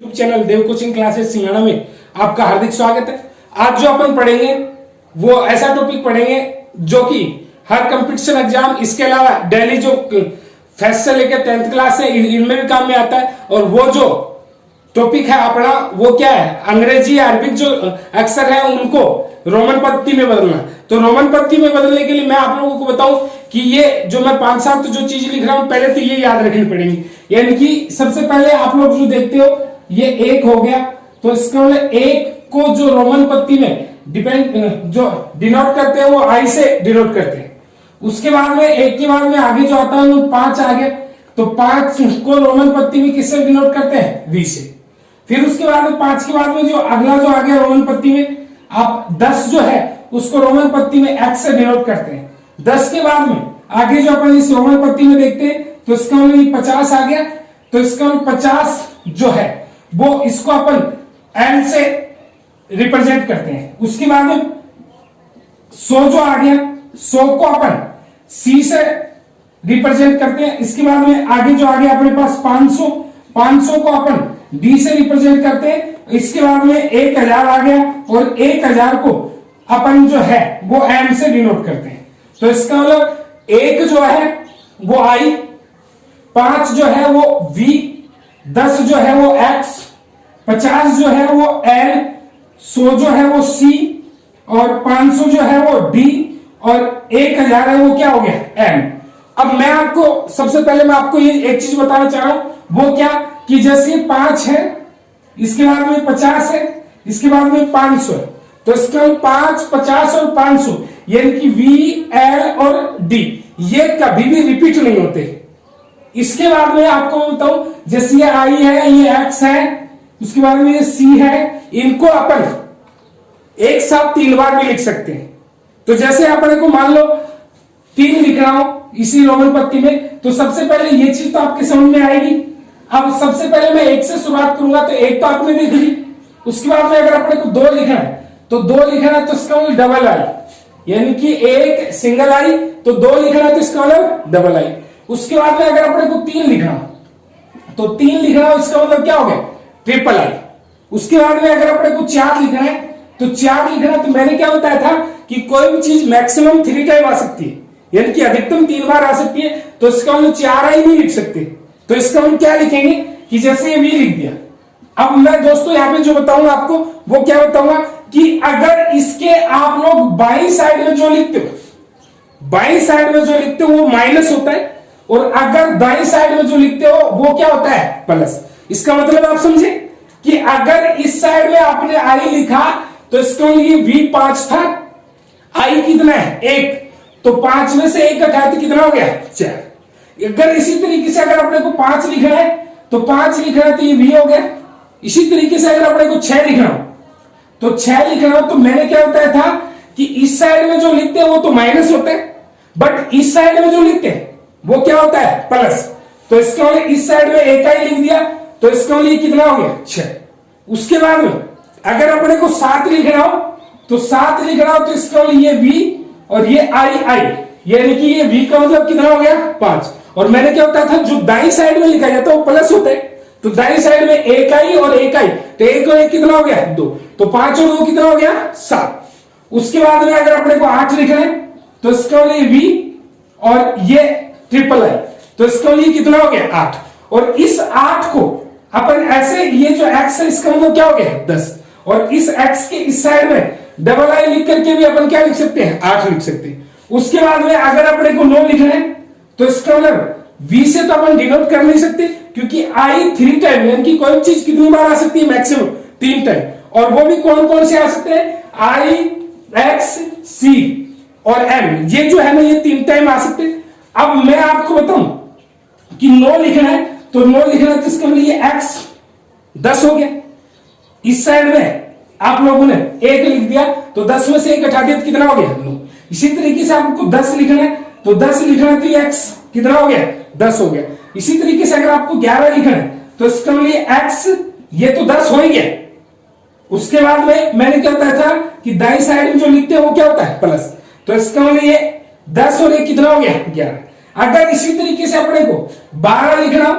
YouTube channel देव coaching classes सिंगाड़ा में आपका हार्दिक स्वागत है। आज जो अपन पढ़ेंगे वो ऐसा टॉपिक पढ़ेंगे जो कि हर कंपटीशन एग्जाम, इसके अलावा डेली जो फर्स्ट से लेकर 10th क्लास है इनमें भी काम में आता है। और वो जो टॉपिक है अपना वो क्या है, अंग्रेजी या अरबिक जो अक्षर है उनको रोमन पद्धति में बदलना। तो रोमन पद्धति में बदलने के लिए मैं आप लोगों को बताऊं कि ये जो मैं 5-7 जो चीज लिख रहा हूं पहले तो ये याद रखनी पड़ेगी। यानी कि सबसे पहले आप लोग जो देखते हो ये 1 हो गया, तो इसका मतलब 1 को जो रोमन पद्धति में जो डिनोट करते हैं वो आई से डिनोट करते हैं। उसके बाद में 1 के बाद में आगे जो आता है वो 5 आ गया, तो 5 को रोमन पद्धति में किससे डिनोट करते हैं, वी से। फिर उसके बाद में 5 के बाद में जो अगला जो आ गया रोमन पद्धति में, आप 10 जो है उसको रोमन पद्धति में एक्स से डिनोट करते हैं। 10 के बाद में आगे जो अपन इस रोमन पद्धति में देखते हैं तो इसका मतलब 50 आ गया, तो इसका 50 जो है वो इसको अपन एल से रिप्रेजेंट करते हैं। उसके बाद में 100 जो आ गया, 100 को अपन सी से रिप्रेजेंट करते हैं। इसके बाद में आगे जो आ गया अपने पास 500 को अपन डी से रिप्रेजेंट करते हैं। इसके बाद में 1000 आ गया और 1000 को अपन जो है वो एम से डिनोट करते हैं। तो इसका मतलब 1 जो है वो आई, 5 जो है वो वी, 10 जो है वो एक्स, 50 जो है वो एल, 100 जो है वो सी और 500 जो है वो डी और 1000 है वो क्या हो गया, एम। अब मैं आपको सबसे पहले मैं आपको ये एक चीज बताना चाह रहा हूं, वो क्या कि जैसे 5 है, इसके बाद में 50 है, इसके बाद में 500 है, तो इसका 5, 50 और 500 यानी कि वी, एल और डी ये कभी भी रिपीट नहीं होते। इसके बाद में आपको बताऊं, जैसे ये आई है, ये एक्स है, उसके बाद में ये सी है, इनको अपन एक साथ 3 बार भी लिख सकते हैं। तो जैसे अपने को मान लो 3 लिख रहा हूं इसी रोमन पद्धति में, तो सबसे पहले ये चीज तो आपके समझ में आएगी। अब सबसे पहले मैं 1 से शुरुआत करूंगा, तो 1 तो आपने देख ली। उसके बाद में अगर अपने को 2 लिखना है तो 2 लिखना है तो इसका मतलब डबल आई, यानी कि 1 सिंगल आई, तो 2 लिखना है तो इसका मतलब डबल आई। उसके बाद में अगर अपने को 3 लिखना तो 3 लिखना है, इसका मतलब क्या हो गया, ट्रिपल आई। उसके बाद में अगर अपने को 4 लिखना है तो 4 लिखना है, तो मैंने क्या बताया था कि कोई भी चीज मैक्सिमम 3 टाइम आ सकती है, यानी कि अधिकतम 3 बार आ सकती है, तो इसका मतलब 4 आई नहीं लिख सकते। तो इसका मतलब क्या लिखेंगे कि जैसे ये वी लिख दिया। अब मैं दोस्तों यहाँ पे जो बताऊंगा आपको वो क्या बताऊंगा कि अगर इसके आप लोग बाई साइड में जो लिखते हो, बाई साइड में जो लिखते हो वो माइनस होता है, और अगर दाई साइड में जो लिखते हो वो क्या होता है, प्लस। इसका मतलब आप समझे कि अगर इस साइड में आपने आई लिखा तो इसका ये वी 5 था, आई कितना है 1, तो 5 में से 1 घटाए तो कितना हो गया 4। अगर इसी तरीके से अगर अपने को 5 लिखना है तो 5 लिखना है तो ये वी हो गया। इसी तरीके से अगर अपने को 6 लिखना हो तो 6 लिखना हो, तो मैंने क्या बताया था कि इस साइड में जो लिखते हैं वो तो माइनस होते हैं, बट इस साइड में जो लिखते हैं वो क्या होता है, प्लस। तो इसका मतलब इस साइड में 1 आई लिख दिया, तो इसका मतलब कितना हो गया 6। उसके बाद में अगर अपने को 7 लिखना हो तो 7 लिखना हो तो इसका मतलब ये वी और ये आई, यानी कि ये वी का मतलब कितना हो गया 5। और मैंने क्या बताया था, जो दाई साइड में लिखा जाता है वो प्लस होता है, तो दाई साइड में 1 आई और 1 आई, तो 1 और 1 कितना हो गया 2, तो 5 और 2 कितना हो गया 7। उसके बाद में अगर अपने को 8 लिखना है तो इसका मतलब वी और ये ट्रिपल आई, तो इसका मतलब कितना हो गया 8। और इस 8 को अपन ऐसे, ये जो एक्स है इसका मतलब क्या हो गया 10, और इस एक्स के इस साइड में डबल आई लिख करके भी अपन क्या लिख सकते हैं 8 लिख सकते हैं। उसके बाद में अगर अपने को 9 लिखना है तो इसका मतलब वी से तो अपन डिनोट कर नहीं सकते, क्योंकि आई 3 टाइम, यानी कि कोई चीज कितनी बार आ सकती है, मैक्सिमम 3 टाइम, और वो भी कौन कौन से आ सकते हैं, आई, एक्स, सी और एम, ये जो है ना ये 3 टाइम आ सकते हैं। अब मैं आपको बताऊं कि 9 लिखना है तो 9 लिखना है तो इसका मतलब ये एक्स 10 हो गया। इस साइड में आप लोगों ने 1 लिख दिया तो 10 में से 1 घटा दिया तो कितना हो गया 9। इसी तरीके से आपको 10 लिखना है तो 10 लिखना है तो ये एक्स कितना हो गया 10 हो गया। इसी तरीके से अगर आपको 11 लिखना है तो इसका मतलब ये एक्स ये तो 10 हो ही गया। उसके बाद में मैंने क्या बताया था कि दाई साइड में जो लिखते हैं वो क्या होता है प्लस, तो इसका मतलब ये 10 और 1 कितना हो गया 11। अगर इसी तरीके से अपने को 12 लिखना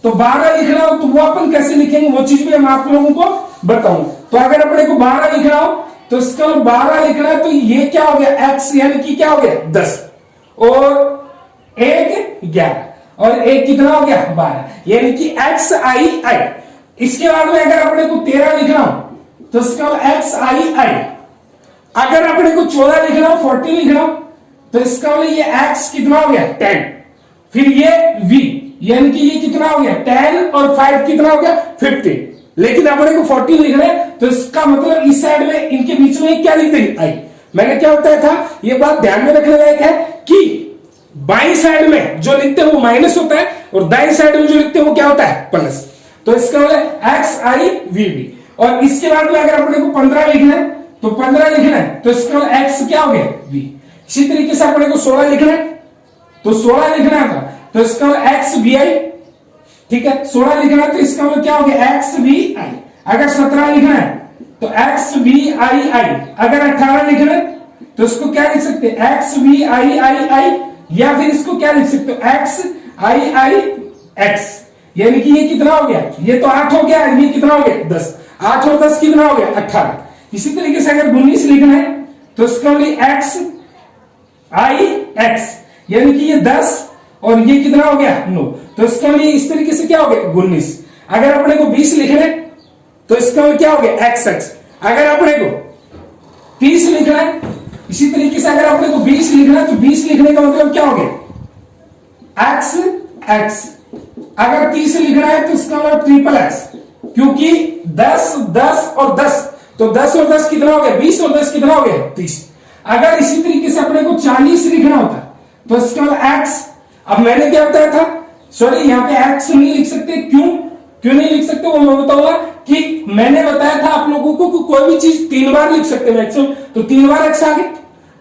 तो 12 लिखना हो तो वो अपन कैसे लिखेंगे वो चीज भी हम आप लोगों को बताऊंगा। तो अगर अपने को 12 लिखना हो तो इसका 12 लिखना है तो ये क्या हो गया x यानी कि क्या हो गया 10 और 1 11 और 1 कितना हो गया 12 यानी कि x i i। इसके बाद में अगर अपने को 13 लिखना हो तो इसका x i i। अगर अपने को 14 लिखना हो 14 लिखना हो तो इसका ये x कितना हो गया 10। फिर ये v यानी कि ये कितना हो गया 10 और 5 कितना हो गया 15। लेकिन अपने को 14 लिखना है तो इसका मतलब इस साइड में इनके बीच में क्या लिख देंगे आई। मैंने क्या बताया था ये बात ध्यान में रखने लायक है कि बाई साइड में जो लिखते हैं वो माइनस होता है और दाई साइड में जो लिखते हैं वो क्या होता है प्लस। तो इसका मतलब एक्स आई वी बी। और इसके बाद में अगर अपने को 15 लिखना है तो 15 लिखना है तो इसका मतलब एक्स क्या हो गया वी। इसी तरीके से अपने को 16 लिखना है तो 16 लिखना है तो इसका मतलब एक्स वी आई। ठीक है 16 लिखना है तो इसका मतलब क्या हो गया एक्स वी आई। अगर 17 लिखना है तो एक्स वी आई आई। अगर 18 लिखना है तो इसको क्या लिख सकते हैं एक्स वी आई आई आई या फिर इसको क्या लिख सकते हो एक्स आई आई एक्स। यानी कि ये कितना हो गया ये तो 8 हो गया ये कितना हो गया 10। 8 और 10 कितना हो गया 18। इसी तरीके से अगर 19 लिखना है तो इसका एक्स आई एक्स यानी कि ये 10 और ये कितना हो गया 9। तो इसका लिए इस तरीके से क्या हो गया 19। अगर अपने को 20 लिखना है तो इसका क्या हो गया एक्स एक्स। अगर अपने को 30 लिखना है इसी तरीके से अगर अपने को 20 लिखना है तो 20 लिखने का मतलब क्या हो गया एक्स एक्स। अगर 30 लिखना है तो इसका मतलब ट्रिपल एक्स क्योंकि 10 10 और 10 तो 10 और 10 कितना हो गया 20 और 10 कितना हो गया 30। अगर इसी तरीके से अपने को 40 लिखना होता तो इसका मतलब एक्स। अब मैंने क्या बताया था सॉरी यहाँ पे एक्स नहीं लिख सकते क्यों नहीं लिख सकते वो मैं बताऊंगा कि मैंने बताया था आप लोगों को कि कोई भी चीज 3 बार लिख सकते हैं मैक्सिमम तो 3 बार एक्स आ गए।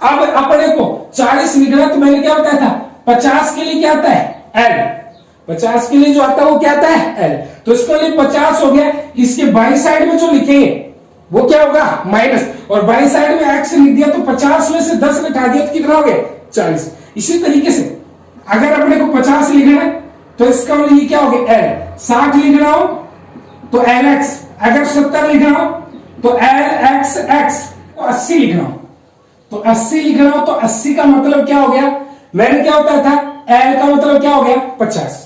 अब अपने को 40 लिखना तो मैंने क्या बताया था 50 के लिए क्या आता है एल। 50 के लिए जो आता है वो क्या आता है एल। तो इसके लिए 50 हो गया। इसके बाई साइड में जो लिखेंगे वो क्या होगा माइनस और बाई साइड में एक्स लिख दिया तो 50 में से 10 घटा दिया तो कितना हो गया 40। इसी तरीके से अगर अपने को 50 लिखना है तो इसका मतलब ये क्या हो गया एल। 60 लिखना हो तो एल एक्स। अगर 70 लिखना हो तो एल एक्स एक्स। 80 लिखना हो तो 80 लिखना हो तो 80 का मतलब क्या हो गया मैंने क्या बताया था एल का मतलब क्या हो गया 50।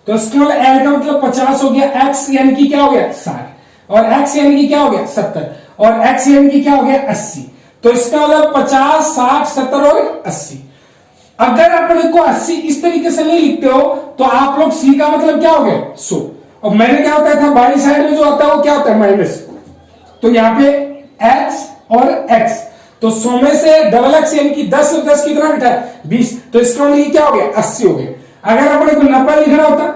तो इसका मतलब एल का मतलब 50 हो गया। एक्स यानी कि क्या हो गया 60 और एक्स यानी कि क्या हो गया 70 और एक्स यानी कि क्या हो गया 80। तो इसका मतलब 50 60 70 और 80। अगर अपने को 80 इस तरीके से नहीं लिखते हो तो आप लोग सी का मतलब क्या हो गया 100। और मैंने क्या बताया था बाई साइड में जो आता है वो क्या होता है माइनस। तो यहाँ पे x और x तो 100 में से डबल एक्स यानी कि 10 और 10 कितना बेटा 20। तो इसका मतलब क्या हो गया 80 हो गया। अगर अपने को 90 लिखना होता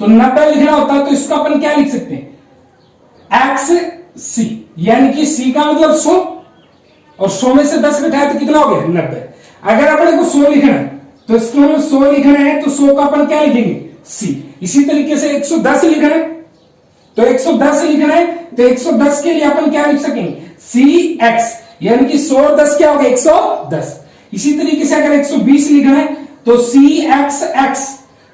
तो 90 लिखना होता तो इसको अपन क्या लिख सकते हैं एक्स सी यानी कि सी का मतलब 100 और 100 में से 10 घटाए तो कितना हो गया 90। अगर अपने को 100 लिखना है तो इसको 100 लिखना है तो 100 का अपन क्या लिखेंगे सी। इसी तरीके से 110 लिखना है तो 110 लिखना है तो 110 के लिए अपन क्या लिख सकेंगे सी एक्स यानी कि 100 और 10 क्या हो गया 110। इसी तरीके से अगर 120 लिखना है तो सी एक्स एक्स।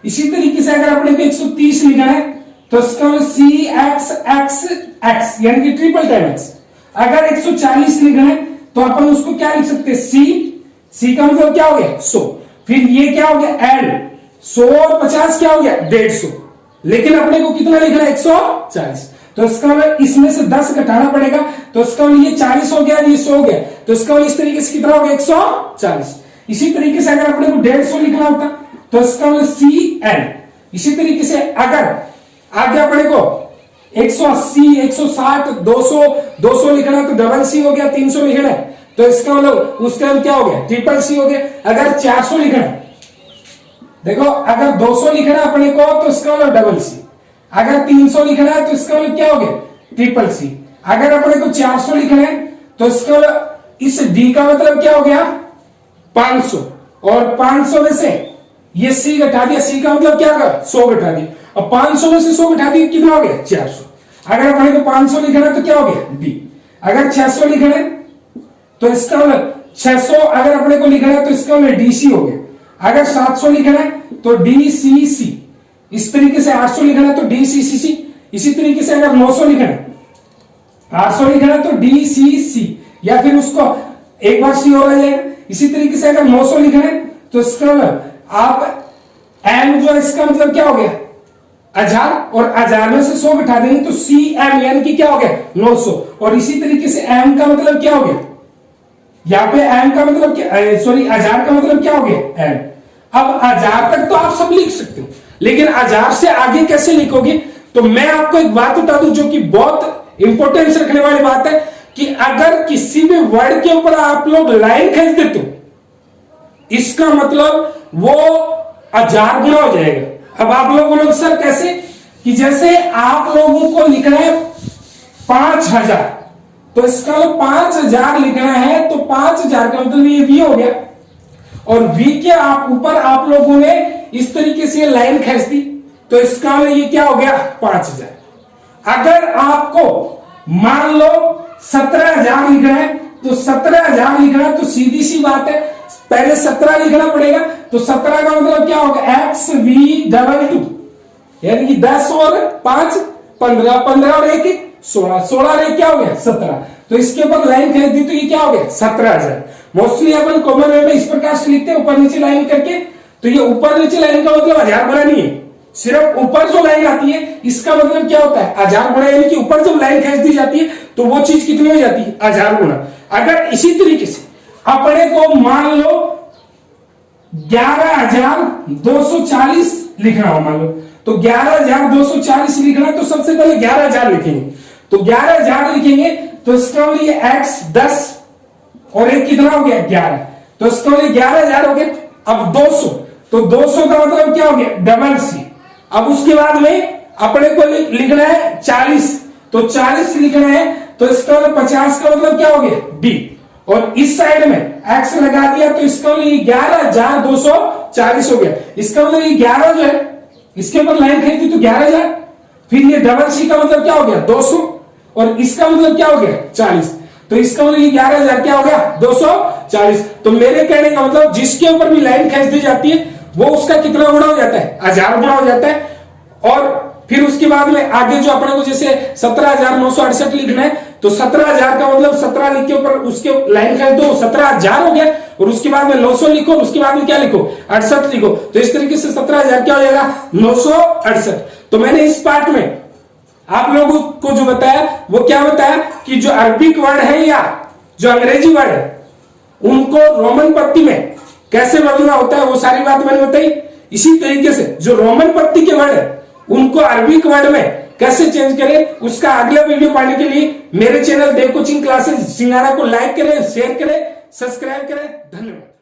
इसी तरीके से अगर अपने को 130 लिखना है तो इसका सी एक्स एक्स एक्स यानी कि ट्रिपल टाइम एक्स। अगर 140 लिखना है तो अपन उसको क्या लिख सकते हैं सी का मतलब क्या हो गया 100। फिर ये क्या हो गया एल 100 और 50 क्या हो गया 150। लेकिन अपने को कितना लिखना है 140। तो इसका मतलब इसमें से 10 घटाना पड़ेगा तो इसका मतलब ये 40 हो गया ये 100 हो गया तो इसका मतलब इस तरीके से कितना हो गया 140। इसी तरीके से अगर अपने को 150 लिखना होता तो इसका मतलब सी एल। इसी तरीके से अगर आगे अपने को 180 160 200 लिखना है तो डबल सी हो गया। 300 लिखना है तो इसका मतलब उस टाइम क्या हो गया ट्रिपल सी हो गया। अगर 400 लिखना है देखो अगर 200 लिखना है अपने को तो इसका मतलब डबल सी। अगर 300 लिखना है तो इसका मतलब क्या हो गया ट्रिपल सी। अगर अपने को 400 लिखना है तो इसका इस डी का मतलब क्या हो गया 500 और 500 में से ये सी घटा दिया। सी का मतलब क्या होगा 100 घटा दिया और 500 में से 100 घटा दिया कितना हो गया 400। अगर अपने को 500 लिखना है तो क्या हो गया डी। अगर 600 लिखना है तो इसका मतलब 600 अगर अपने को लिखना है तो इसका मतलब डीसी हो गया। अगर 700 लिखना है तो डी सी सी। इस तरीके से 800 लिखना है तो DCCC, इसी तरीके से अगर 900 लिखना है, 800 लिखना है तो DCC, या फिर उसको एक बार C और आ जाएगा। इसी तरीके से अगर 900 लिखना है तो इसका आप M जो है इसका मतलब क्या हो गया 1000, और 1000 में से 100 बिठा देंगे तो CM यानी कि क्या हो गया 900, और इसी तरीके से M का मतलब क्या हो गया, यहाँ पे M का मतलब क्या, सॉरी 1000 का मतलब क्या हो गया M। अब 1000 तक तो आप सब लिख सकते हो, लेकिन 1000 से आगे कैसे लिखोगे, तो मैं आपको एक बात बता दूं जो कि बहुत इंपॉर्टेंस रखने वाली बात है, कि अगर किसी भी वर्ड के ऊपर आप लोग लाइन खींच देते हो, इसका मतलब वो 1000 गुना हो जाएगा। अब आप लोग सर कैसे, कि जैसे आप लोगों को लिखना है 5000, तो इसका 5000 लिखना है तो 5000 का मतलब ये V हो गया, और V के आप ऊपर आप लोगों ने इस तरीके से लाइन खींच दी, तो इसका ये क्या हो गया 5000। अगर आपको मान लो 17000 लिखना है, तो 17000 लिखना है तो सीधी सी बात है पहले 17 लिखना पड़ेगा, तो 17 का मतलब क्या होगा XV22, यानी कि 10 और 5 15, 15 और 1 16, 16 और 1 क्या हो गया 17, तो इसके ऊपर लाइन खींच दी तो ये क्या हो गया 17000। मोस्टली अपन कॉमन वे में इस प्रकार से लिखते हैं ऊपर नीचे लाइन करके, तो ये ऊपर नीचे लाइन का मतलब 1000 गुना नहीं है, सिर्फ ऊपर जो लाइन आती है इसका मतलब क्या होता है 1000 गुना, यानी कि ऊपर जब लाइन खींच दी जाती है तो वो चीज कितनी हो जाती है 1000 गुना। अगर इसी तरीके से अपने को मान लो 11240 लिखना हो, मान लो तो 11240 लिखना, तो सबसे पहले 11000 लिखेंगे, तो 11000 लिखेंगे तो इसका लिए x 10 और एक कितना हो गया 11, तो इसका लिए 11000 हो गया। अब 200, तो 200 का मतलब क्या हो गया डबल C। अब उसके बाद में अपने को लिखना है 40, तो 40 लिखना है तो इसका 50 का मतलब क्या हो गया D, और इस साइड में x लगा दिया तो इसका लिए 11240 हो गया। इसका मतलब ये 11 जो है इसके ऊपर लाइन खींच दी तो 11000, फिर ये डबल C का मतलब क्या हो गया 200, और इसका मतलब क्या हो गया 40, तो इसका मतलब ये 11000 क्या हो गया 240। तो मेरे कहने का मतलब जिसके ऊपर भी लाइन खींच दी जाती है वो उसका कितना गुना हो जाता है 1000 गुना हो जाता है। और फिर उसके बाद में आगे जो अपने को जैसे 17968 लिखना है, तो 17000 का मतलब 17 लिख के ऊपर उसके लाइन खींच दो 17000 हो गया, और उसके बाद में 900 लिखो, उसके बाद में क्या लिखो 68 लिखो, तो इस तरीके से 17000 क्या हो जाएगा 968। तो मैंने इस पार्ट में आप लोगों को जो बताया वो क्या बताया कि जो अरबिक वर्ड है या जो अंग्रेजी वर्ड है उनको रोमन पत्ती में कैसे बदलना होता है वो सारी बात मैंने बताई। इसी तरीके से जो रोमन पत्ती के वर्ड है उनको अरबिक वर्ड में कैसे चेंज करें, उसका अगला वीडियो पाने के लिए मेरे चैनल देव कोचिंग क्लासेस सिंगाड़ा को लाइक करें, शेयर करें, सब्सक्राइब करें। धन्यवाद।